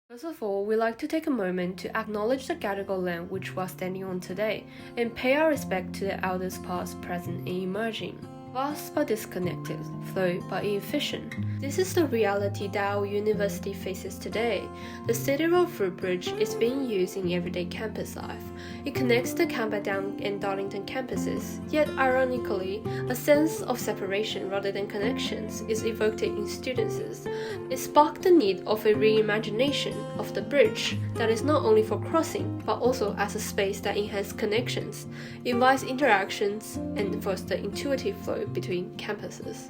First of all, we'd like to take a moment to acknowledge the Gadigal land which we are standing on today, and pay our respect to the elders past, present, and emerging. Vast but disconnected, flow but inefficient. This is the reality that our university faces today. The City Road footbridge is being used in everyday campus life. It connects the Camperdown and Darlington campuses, yet ironically, a sense of separation rather than connections is evoked in students. It sparked the need of a reimagination of the bridge that is not only for crossing, but also as a space that enhances connections, invites interactions, and fosters intuitive flow between campuses.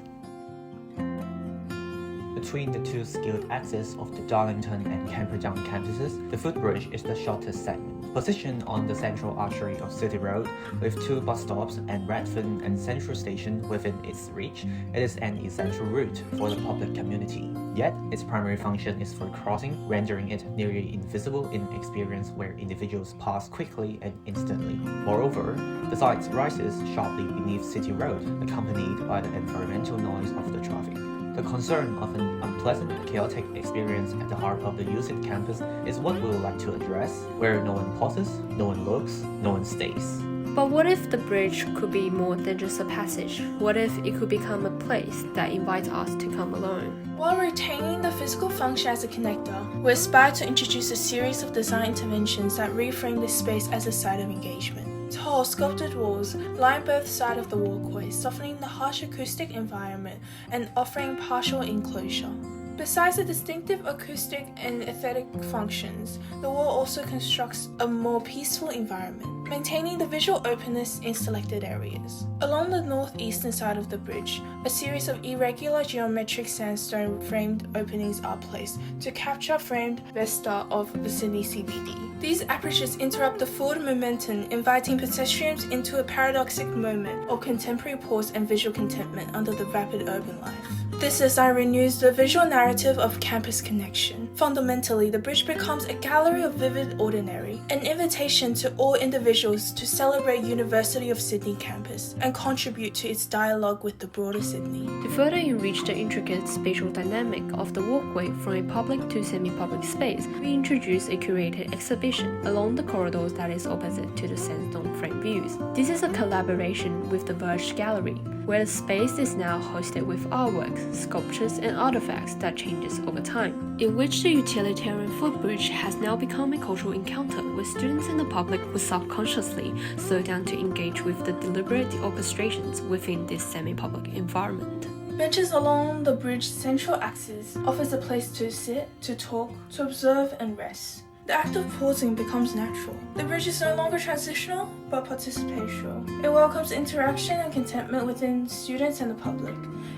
Between the two skilled axes of the Darlington and Camperdown campuses, the footbridge is the shortest segment. Positioned on the central artery of City Road, with two bus stops and Redfern and Central Station within its reach, it is an essential route for the public community. Yet, its primary function is for crossing, rendering it nearly invisible in experience where individuals pass quickly and instantly. Moreover, the site rises sharply beneath City Road, accompanied by the environmental noise of the traffic. The concern of an unpleasant, chaotic experience at the heart of the UCIT campus is what we would like to address, where no one pauses, no one looks, no one stays. But what if the bridge could be more than just a passage? What if it could become a place that invites us to come alone? While retaining the physical function as a connector, we aspire to introduce a series of design interventions that reframe this space as a site of engagement. Tall, sculpted walls line both sides of the walkway, softening the harsh acoustic environment and offering partial enclosure. Besides the distinctive acoustic and aesthetic functions, the wall also constructs a more peaceful environment, maintaining the visual openness in selected areas. Along the northeastern side of the bridge, a series of irregular geometric sandstone framed openings are placed to capture framed vista of the Sydney CBD. These apertures interrupt the forward momentum, inviting pedestrians into a paradoxic moment of contemporary pause and visual contentment under the rapid urban life. This design renews the visual narrative of campus connection. Fundamentally, the bridge becomes a gallery of vivid ordinary, an invitation to all individuals to celebrate University of Sydney campus and contribute to its dialogue with the broader Sydney. To further enrich the intricate spatial dynamic of the walkway from a public to semi-public space, we introduce a curated exhibition along the corridors that is opposite to the sandstone frame views. This is a collaboration with the Verge Gallery, where the space is now hosted with artworks, sculptures, and artifacts that changes over time, in which the utilitarian footbridge has now become a cultural encounter where students and the public will subconsciously slow down to engage with the deliberate orchestrations within this semi-public environment. Benches along the bridge's central axis offers a place to sit, to talk, to observe and rest. The act of pausing becomes natural. The bridge is no longer transitional, but participational. It welcomes interaction and contentment within students and the public,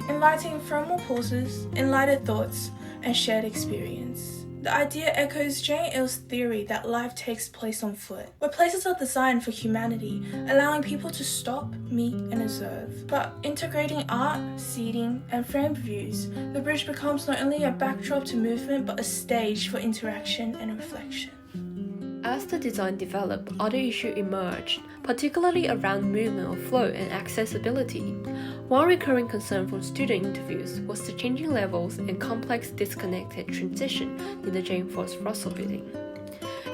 inviting informal pauses, enlightened thoughts, and shared experience. The idea echoes Jane Eyle's theory that life takes place on foot, where places are designed for humanity, allowing people to stop, meet, and observe. But integrating art, seating, and framed views, the bridge becomes not only a backdrop to movement, but a stage for interaction and reflection. As the design developed, other issues emerged, particularly around movement of flow and accessibility. One recurring concern from student interviews was the changing levels and complex disconnected transition in the Jane Force Russell building.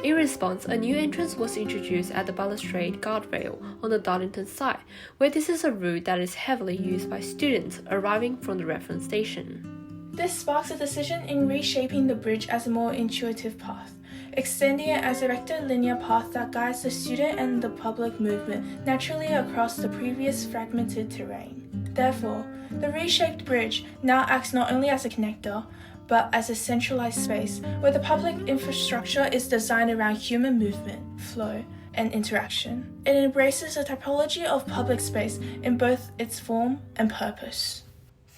In response, a new entrance was introduced at the balustrade guardrail on the Darlington side, where this is a route that is heavily used by students arriving from the reference station. This sparks a decision in reshaping the bridge as a more intuitive path, extending it as a rectilinear path that guides the student and the public movement naturally across the previous fragmented terrain. Therefore, the reshaped bridge now acts not only as a connector, but as a centralized space where the public infrastructure is designed around human movement, flow, and interaction. It embraces a typology of public space in both its form and purpose.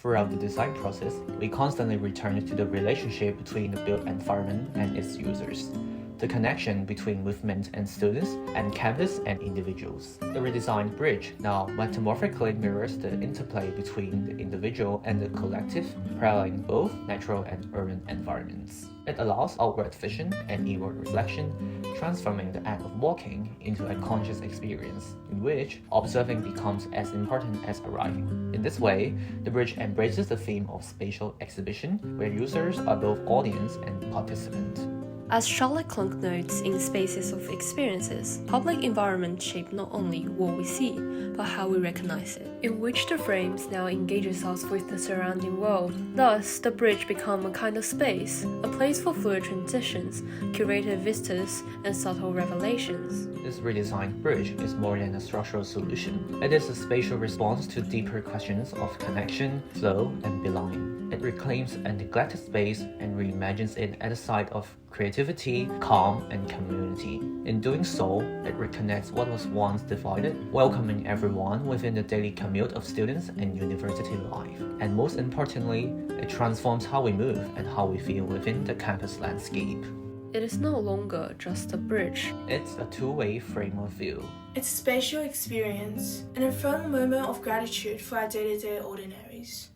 Throughout the design process, we constantly return to the relationship between the built environment and its users, the connection between movement and students, and campus and individuals. The redesigned bridge now metamorphically mirrors the interplay between the individual and the collective, paralleling both natural and urban environments. It allows outward vision and inward reflection, transforming the act of walking into a conscious experience in which observing becomes as important as arriving. In this way, the bridge embraces the theme of spatial exhibition, where users are both audience and participant. As Charlotte Clunk notes in Spaces of Experiences, public environments shape not only what we see, but how we recognize it, in which the frames now engages us with the surrounding world. Thus, the bridge becomes a kind of space, a place for fluid transitions, curated vistas, and subtle revelations. This redesigned bridge is more than a structural solution. It is a spatial response to deeper questions of connection, flow, and belonging. It reclaims a neglected space and reimagines it at the site of creativity, calm, and community. In doing so, it reconnects what was once divided, welcoming everyone within the daily commute of students and university life. And most importantly, it transforms how we move and how we feel within the campus landscape. It is no longer just a bridge. It's a two-way frame of view. It's a spatial experience and a firm moment of gratitude for our day-to-day ordinaries.